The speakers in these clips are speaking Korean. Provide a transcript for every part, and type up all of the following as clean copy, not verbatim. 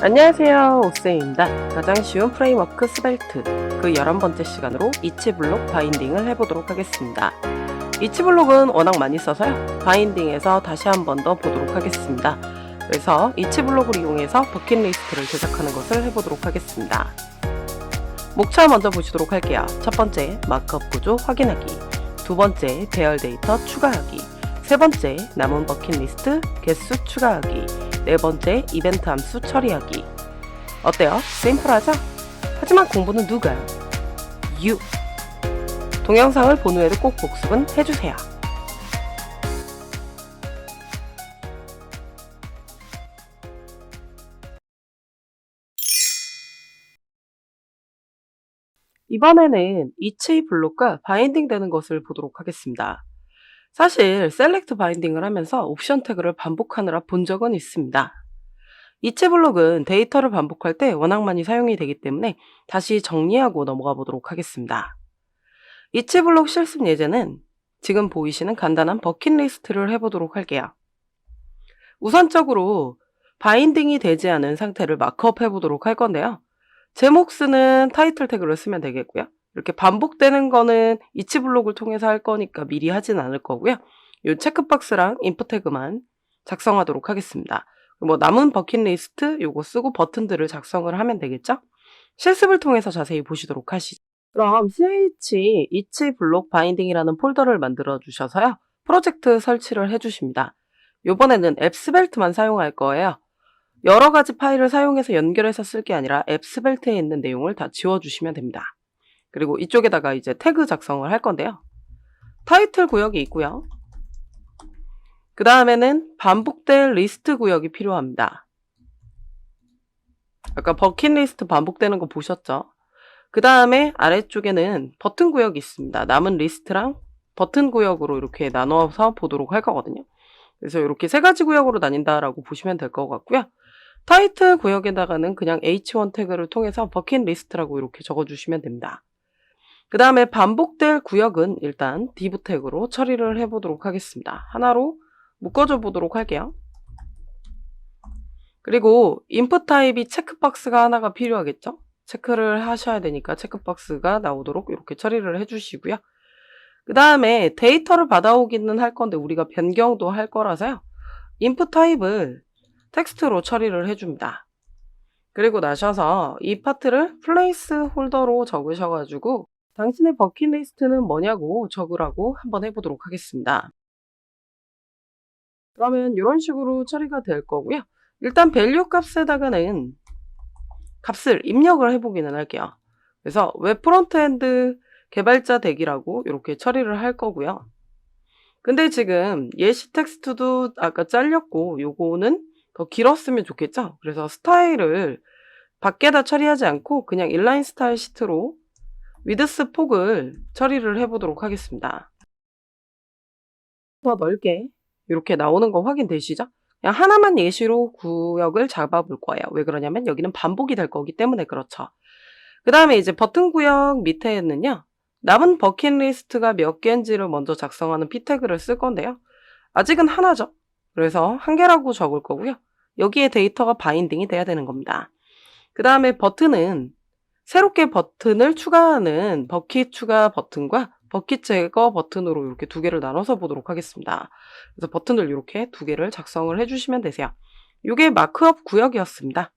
안녕하세요, 옥쌤입니다. 가장 쉬운 프레임워크 스벨트 그 11번째 시간으로 이치블록 바인딩을 해보도록 하겠습니다. 이치블록은 워낙 많이 써서요, 바인딩에서 다시 한 번 더 보도록 하겠습니다. 그래서 이치블록을 이용해서 버킷리스트를 제작하는 것을 해보도록 하겠습니다. 목차 먼저 보시도록 할게요. 첫 번째, 마크업 구조 확인하기. 두 번째, 배열 데이터 추가하기. 세 번째, 남은 버킷리스트 개수 추가하기. 네 번째, 이벤트 함수 처리하기. 어때요? 심플하죠? 하지만 공부는 누가? You! 동영상을 본 후에도 꼭 복습은 해주세요. 이번에는 이치 블록과 바인딩 되는 것을 보도록 하겠습니다. 사실 셀렉트 바인딩을 하면서 옵션 태그를 반복하느라 본 적은 있습니다. 이치 블록은 데이터를 반복할 때 워낙 많이 사용이 되기 때문에 다시 정리하고 넘어가 보도록 하겠습니다. 이치 블록 실습 예제는 지금 보이시는 간단한 버킷리스트를 해보도록 할게요. 우선적으로 바인딩이 되지 않은 상태를 마크업 해보도록 할 건데요. 제목 쓰는 타이틀 태그를 쓰면 되겠고요. 이렇게 반복되는 거는 이치 블록을 통해서 할 거니까 미리 하진 않을 거고요. 이 체크박스랑 인풋 태그만 작성하도록 하겠습니다. 뭐 남은 버킷리스트 요거 쓰고 버튼들을 작성을 하면 되겠죠? 실습을 통해서 자세히 보시도록 하시죠. 그럼 ch 이치 블록 바인딩이라는 폴더를 만들어 주셔서요, 프로젝트 설치를 해주십니다. 요번에는 앱스벨트만 사용할 거예요. 여러 가지 파일을 사용해서 연결해서 쓸 게 아니라 앱스벨트에 있는 내용을 다 지워주시면 됩니다. 그리고 이쪽에다가 이제 태그 작성을 할 건데요. 타이틀 구역이 있고요. 그 다음에는 반복될 리스트 구역이 필요합니다. 아까 버킷리스트 반복되는 거 보셨죠? 그 다음에 아래쪽에는 버튼 구역이 있습니다. 남은 리스트랑 버튼 구역으로 이렇게 나눠서 보도록 할 거거든요. 그래서 이렇게 세 가지 구역으로 나뉜다라고 보시면 될 것 같고요. 타이틀 구역에다가는 그냥 h1 태그를 통해서 버킷리스트라고 이렇게 적어주시면 됩니다. 그 다음에 반복될 구역은 일단 div 태그로 처리를 해보도록 하겠습니다. 하나로 묶어줘 보도록 할게요. 그리고 인풋 타입이 체크박스가 하나가 필요하겠죠? 체크를 하셔야 되니까 체크박스가 나오도록 이렇게 처리를 해주시고요. 그 다음에 데이터를 받아오기는 할 건데 우리가 변경도 할 거라서요, 인풋 타입을 텍스트로 처리를 해줍니다. 그리고 나셔서 이 파트를 플레이스 홀더로 적으셔가지고 당신의 버킷리스트는 뭐냐고 적으라고 한번 해보도록 하겠습니다. 그러면 이런 식으로 처리가 될 거고요. 일단 밸류 값에다가는 값을 입력을 해보기는 할게요. 그래서 웹 프론트엔드 개발자 대기라고 이렇게 처리를 할 거고요. 근데 지금 예시 텍스트도 아까 잘렸고 요거는 더 길었으면 좋겠죠? 그래서 스타일을 밖에다 처리하지 않고 그냥 인라인 스타일 시트로 위드스 폭을 처리를 해보도록 하겠습니다. 더 넓게 이렇게 나오는 거 확인되시죠? 그냥 하나만 예시로 구역을 잡아볼 거예요. 왜 그러냐면 여기는 반복이 될 거기 때문에 그렇죠. 그 다음에 이제 버튼 구역 밑에는요, 남은 버킷리스트가 몇 개인지를 먼저 작성하는 p 태그를 쓸 건데요. 아직은 하나죠. 그래서 한 개라고 적을 거고요. 여기에 데이터가 바인딩이 돼야 되는 겁니다. 그 다음에 버튼은 새롭게 버튼을 추가하는 버킷 추가 버튼과 버킷 제거 버튼으로 이렇게 두 개를 나눠서 보도록 하겠습니다. 그래서 버튼을 이렇게 두 개를 작성을 해주시면 되세요. 이게 마크업 구역이었습니다.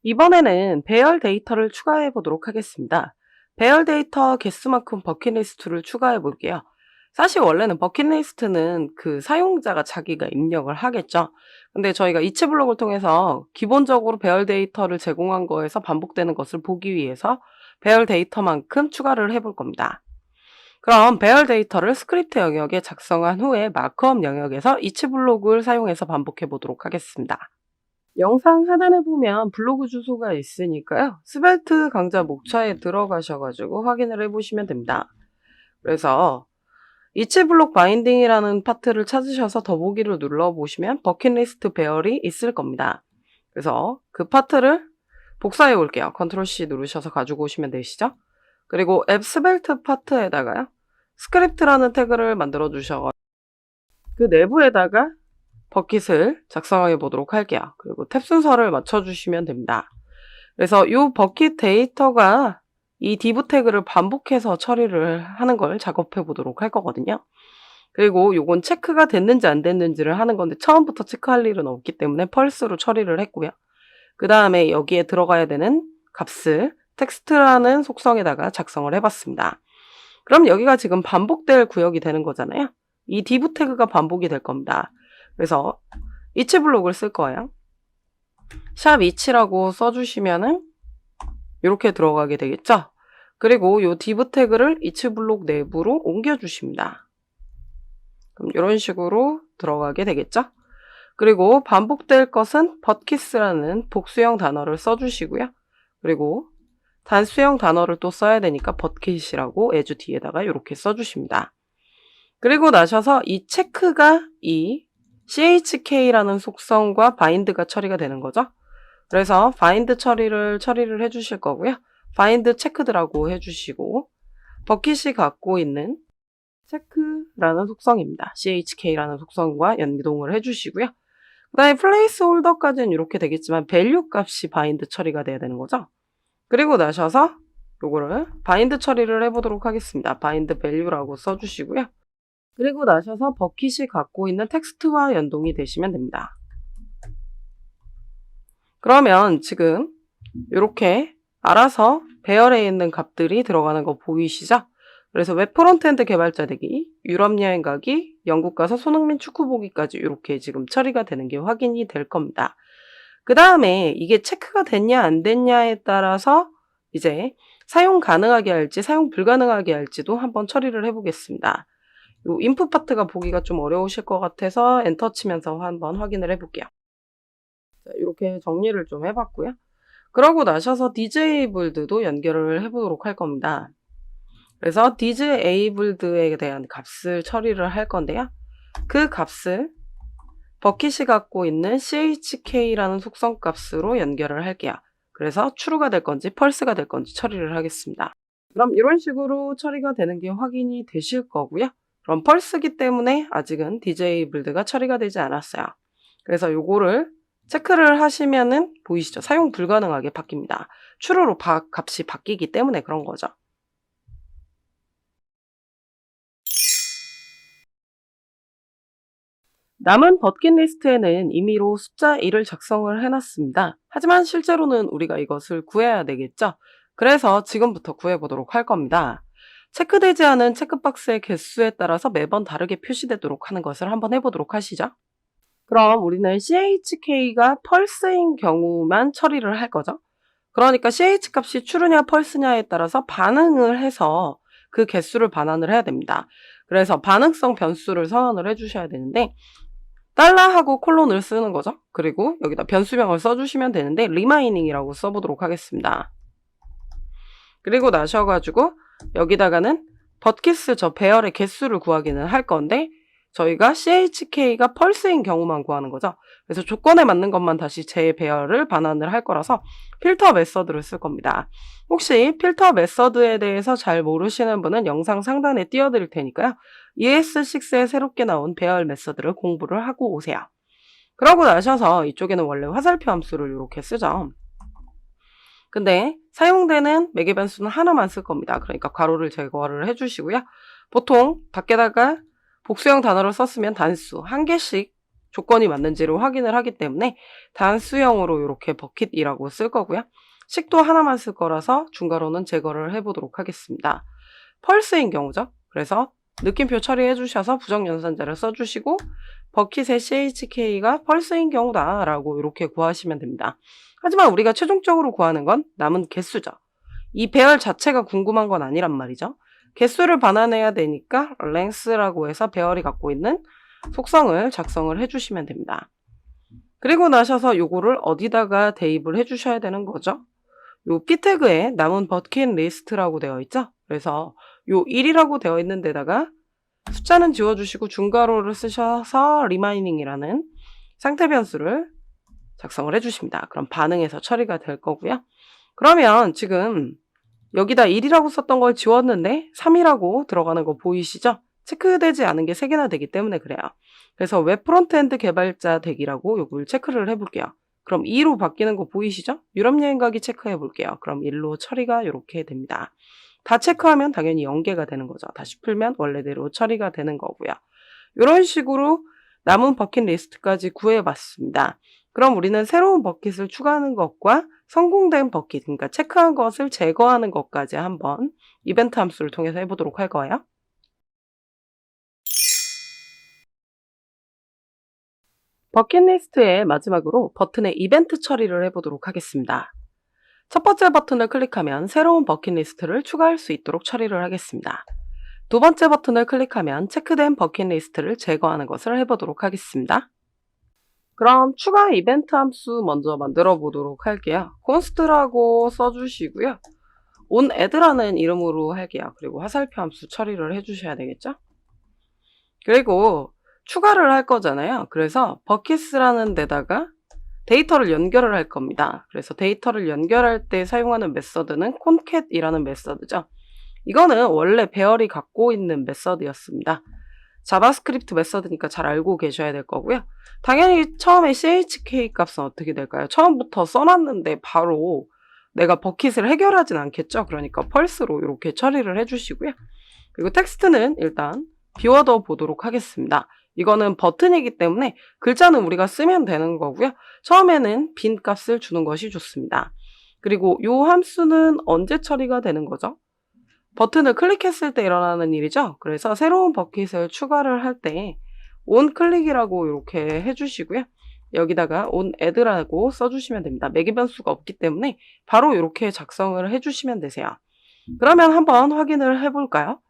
이번에는 배열 데이터를 추가해 보도록 하겠습니다. 배열 데이터 개수만큼 버킷리스트를 추가해 볼게요. 사실 원래는 버킷리스트는 그 사용자가 자기가 입력을 하겠죠. 근데 저희가 이치 블록을 통해서 기본적으로 배열 데이터를 제공한 거에서 반복되는 것을 보기 위해서 배열 데이터만큼 추가를 해볼 겁니다. 그럼 배열 데이터를 스크립트 영역에 작성한 후에 마크업 영역에서 이치 블록을 사용해서 반복해 보도록 하겠습니다. 영상 하단에 보면 블로그 주소가 있으니까요, 스벨트 강좌 목차에 들어가셔가지고 확인을 해보시면 됩니다. 그래서 이치 블록 바인딩이라는 파트를 찾으셔서 더보기를 눌러보시면 버킷리스트 배열이 있을 겁니다. 그래서 그 파트를 복사해 올게요. 컨트롤 C 누르셔서 가지고 오시면 되시죠? 그리고 앱 스벨트 파트에다가요, 스크립트라는 태그를 만들어 주셔서 그 내부에다가 버킷을 작성해 보도록 할게요. 그리고 탭 순서를 맞춰주시면 됩니다. 그래서 이 버킷 데이터가 이 div 태그를 반복해서 처리를 하는 걸 작업해 보도록 할 거거든요. 그리고 요건 체크가 됐는지 안 됐는지를 하는 건데 처음부터 체크할 일은 없기 때문에 펄스로 처리를 했고요. 그 다음에 여기에 들어가야 되는 값을 텍스트라는 속성에다가 작성을 해봤습니다. 그럼 여기가 지금 반복될 구역이 되는 거잖아요. 이 div 태그가 반복이 될 겁니다. 그래서 each 블록을 쓸 거예요. 샵 each라고 써주시면은 이렇게 들어가게 되겠죠. 그리고 이 div 태그를 each 블록 내부로 옮겨주십니다. 그럼 이런 식으로 들어가게 되겠죠. 그리고 반복될 것은 버킷이라는 복수형 단어를 써주시고요. 그리고 단수형 단어를 또 써야 되니까 버킷이라고 as 뒤에다가 이렇게 써주십니다. 그리고 나셔서 이 체크가 이 chk라는 속성과 바인드가 처리가 되는 거죠. 그래서 바인드 처리를 해주실 거고요. 바인드 체크드라고 해주시고 버킷이 갖고 있는 체크라는 속성입니다. chk라는 속성과 연동을 해주시고요. 그 다음에 플레이스 홀더까지는 이렇게 되겠지만 밸류 값이 바인드 처리가 돼야 되는 거죠. 그리고 나셔서 요거를 바인드 처리를 해보도록 하겠습니다. 바인드 밸류라고 써주시고요. 그리고 나셔서 버킷이 갖고 있는 텍스트와 연동이 되시면 됩니다. 그러면 지금 이렇게 알아서 배열에 있는 값들이 들어가는 거 보이시죠? 그래서 웹 프론트엔드 개발자 되기, 유럽 여행 가기, 영국 가서 손흥민 축구 보기까지 이렇게 지금 처리가 되는 게 확인이 될 겁니다. 그 다음에 이게 체크가 됐냐 안 됐냐에 따라서 이제 사용 가능하게 할지 사용 불가능하게 할지도 한번 처리를 해보겠습니다. 요 인풋 파트가 보기가 좀 어려우실 것 같아서 엔터 치면서 한번 확인을 해볼게요. 자, 이렇게 정리를 좀 해봤고요. 그러고 나셔서 disabled도 연결을 해보도록 할 겁니다. 그래서 disabled에 대한 값을 처리를 할 건데요. 그 값을 버킷이 갖고 있는 chk라는 속성 값으로 연결을 할게요. 그래서 true가 될 건지 false가 될 건지 처리를 하겠습니다. 그럼 이런 식으로 처리가 되는 게 확인이 되실 거고요. 그럼 false이기 때문에 아직은 disabled가 처리가 되지 않았어요. 그래서 요거를 체크를 하시면은 보이시죠? 사용 불가능하게 바뀝니다. true로 값이 바뀌기 때문에 그런 거죠. 남은 버킷 리스트에는 임의로 숫자 1을 작성을 해놨습니다. 하지만 실제로는 우리가 이것을 구해야 되겠죠? 그래서 지금부터 구해보도록 할 겁니다. 체크되지 않은 체크박스의 개수에 따라서 매번 다르게 표시되도록 하는 것을 한번 해보도록 하시죠. 그럼 우리는 chk가 펄스인 경우만 처리를 할 거죠. 그러니까 ch 값이 true냐 false냐에 따라서 반응을 해서 그 개수를 반환을 해야 됩니다. 그래서 반응성 변수를 선언을 해주셔야 되는데 달러하고 콜론을 쓰는 거죠. 그리고 여기다 변수명을 써주시면 되는데 리마이닝이라고 써보도록 하겠습니다. 그리고 나셔가지고 여기다가는 버킷을 저 배열의 개수를 구하기는 할 건데 저희가 chk가 펄스인 경우만 구하는 거죠. 그래서 조건에 맞는 것만 다시 제 배열을 반환을 할 거라서 필터 메서드를 쓸 겁니다. 혹시 필터 메서드에 대해서 잘 모르시는 분은 영상 상단에 띄워드릴 테니까요. ES6에 새롭게 나온 배열 메서드를 공부를 하고 오세요. 그러고 나셔서 이쪽에는 원래 화살표 함수를 이렇게 쓰죠. 근데 사용되는 매개 변수는 하나만 쓸 겁니다. 그러니까 괄호를 제거를 해주시고요. 보통 밖에다가 복수형 단어를 썼으면 단수 한 개씩 조건이 맞는지를 확인을 하기 때문에 단수형으로 이렇게 버킷이라고 쓸 거고요. 식도 하나만 쓸 거라서 중괄호는 제거를 해보도록 하겠습니다. 펄스인 경우죠. 그래서 느낌표 처리해 주셔서 부정연산자를 써주시고 버킷의 chk가 펄스인 경우다 라고 이렇게 구하시면 됩니다. 하지만 우리가 최종적으로 구하는 건 남은 개수죠. 이 배열 자체가 궁금한 건 아니란 말이죠. 개수를 반환해야 되니까 length라고 해서 배열이 갖고 있는 속성을 작성을 해주시면 됩니다. 그리고 나셔서 요거를 어디다가 대입을 해주셔야 되는 거죠. 요 p 태그에 남은 버킷 리스트라고 되어 있죠. 그래서 요 1이라고 되어 있는 데다가 숫자는 지워주시고 중괄호를 쓰셔서 리마이닝이라는 상태 변수를 작성을 해주십니다. 그럼 반응해서 처리가 될 거고요. 그러면 지금 여기다 1이라고 썼던 걸 지웠는데 3이라고 들어가는 거 보이시죠? 체크되지 않은 게 3개나 되기 때문에 그래요. 그래서 웹 프론트엔드 개발자 되기라고 요걸 체크를 해볼게요. 그럼 2로 바뀌는 거 보이시죠? 유럽 여행 가기 체크해 볼게요. 그럼 1로 처리가 이렇게 됩니다. 다 체크하면 당연히 연계가 되는 거죠. 다시 풀면 원래대로 처리가 되는 거고요. 이런 식으로 남은 버킷리스트까지 구해봤습니다. 그럼 우리는 새로운 버킷을 추가하는 것과 성공된 버킷, 그러니까 체크한 것을 제거하는 것까지 한번 이벤트 함수를 통해서 해보도록 할 거예요. 버킷리스트의 마지막으로 버튼의 이벤트 처리를 해보도록 하겠습니다. 첫 번째 버튼을 클릭하면 새로운 버킷리스트를 추가할 수 있도록 처리를 하겠습니다. 두 번째 버튼을 클릭하면 체크된 버킷리스트를 제거하는 것을 해보도록 하겠습니다. 그럼 추가 이벤트 함수 먼저 만들어 보도록 할게요. const라고 써주시고요. onAdd라는 이름으로 할게요. 그리고 화살표 함수 처리를 해주셔야 되겠죠? 그리고 추가를 할 거잖아요. 그래서 버킷이라는 데다가 데이터를 연결을 할 겁니다. 그래서 데이터를 연결할 때 사용하는 메서드는 concat이라는 메서드죠. 이거는 원래 배열이 갖고 있는 메서드였습니다. 자바스크립트 메서드니까 잘 알고 계셔야 될 거고요. 당연히 처음에 chk 값은 어떻게 될까요? 처음부터 써놨는데 바로 내가 버킷을 해결하진 않겠죠. 그러니까 펄스로 이렇게 처리를 해주시고요. 그리고 텍스트는 일단 비워둬 보도록 하겠습니다. 이거는 버튼이기 때문에 글자는 우리가 쓰면 되는 거고요. 처음에는 빈 값을 주는 것이 좋습니다. 그리고 이 함수는 언제 처리가 되는 거죠? 버튼을 클릭했을 때 일어나는 일이죠. 그래서 새로운 버킷을 추가를 할 때 onClick이라고 이렇게 해주시고요. 여기다가 onAdd라고 써주시면 됩니다. 매개 변수가 없기 때문에 바로 이렇게 작성을 해주시면 되세요. 그러면 한번 확인을 해볼까요?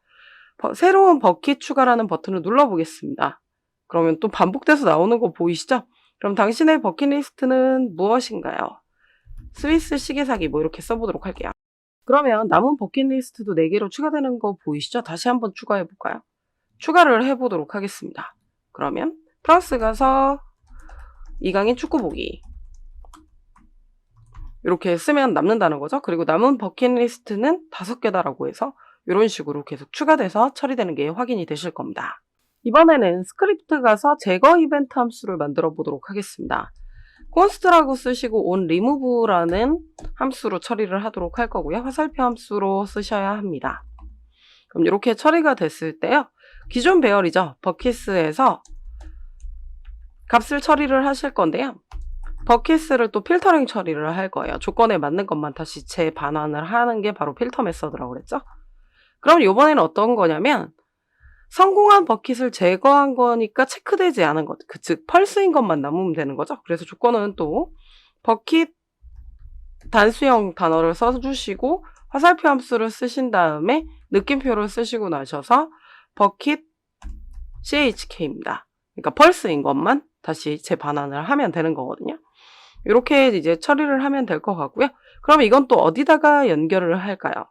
새로운 버킷 추가라는 버튼을 눌러보겠습니다. 그러면 또 반복돼서 나오는 거 보이시죠? 그럼 당신의 버킷리스트는 무엇인가요? 스위스 시계 사기 뭐 이렇게 써보도록 할게요. 그러면 남은 버킷리스트도 4개로 추가되는 거 보이시죠? 다시 한번 추가해 볼까요? 추가를 해보도록 하겠습니다. 그러면 프랑스 가서 이강인 축구 보기 이렇게 쓰면 남는다는 거죠. 그리고 남은 버킷리스트는 5개다라고 해서 이런 식으로 계속 추가돼서 처리되는 게 확인이 되실 겁니다. 이번에는 스크립트 가서 제거 이벤트 함수를 만들어 보도록 하겠습니다. const라고 쓰시고 onRemove라는 함수로 처리를 하도록 할 거고요. 화살표 함수로 쓰셔야 합니다. 그럼 이렇게 처리가 됐을 때요. 기존 배열이죠. 버킷에서 값을 처리를 하실 건데요. 버킷을 또 필터링 처리를 할 거예요. 조건에 맞는 것만 다시 재반환을 하는 게 바로 필터 메서드라고 그랬죠. 그럼 이번에는 어떤 거냐면 성공한 버킷을 제거한 거니까 체크되지 않은 것, 즉 펄스인 것만 남으면 되는 거죠. 그래서 조건은 또 버킷 단수형 단어를 써주시고 화살표 함수를 쓰신 다음에 느낌표를 쓰시고 나셔서 버킷 chk입니다. 그러니까 펄스인 것만 다시 재반환을 하면 되는 거거든요. 이렇게 이제 처리를 하면 될 것 같고요. 그럼 이건 또 어디다가 연결을 할까요?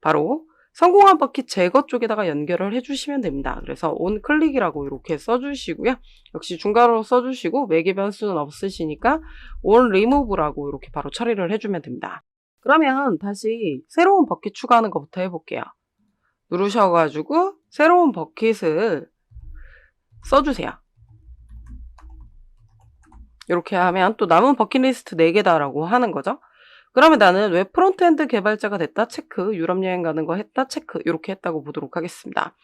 바로 성공한 버킷 제거 쪽에다가 연결을 해주시면 됩니다. 그래서 onClick이라고 이렇게 써주시고요. 역시 중괄호로 써주시고 매개 변수는 없으시니까 onRemove라고 이렇게 바로 처리를 해주면 됩니다. 그러면 다시 새로운 버킷 추가하는 것부터 해볼게요. 누르셔가지고 새로운 버킷을 써주세요. 이렇게 하면 또 남은 버킷리스트 4개다라고 하는 거죠. 그러면 나는 웹 프론트엔드 개발자가 됐다 체크, 유럽 여행 가는 거 했다 체크, 이렇게 했다고 보도록 하겠습니다.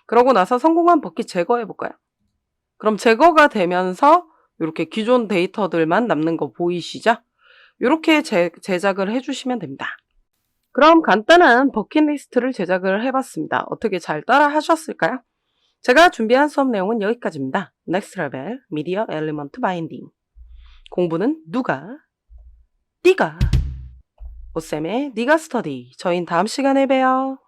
그러고 나서 성공한 버킷 제거해 볼까요? 그럼 제거가 되면서 이렇게 기존 데이터들만 남는 거 보이시죠? 이렇게 제작을 해주시면 됩니다. 그럼 간단한 버킷리스트를 제작을 해봤습니다. 어떻게 잘 따라 하셨을까요? 제가 준비한 수업 내용은 여기까지입니다. 넥스트 레벨 미디어 엘리먼트 바인딩. 공부는 누가? 네가. 오쌤의 네가 스터디. 저희는 다음 시간에 봬요.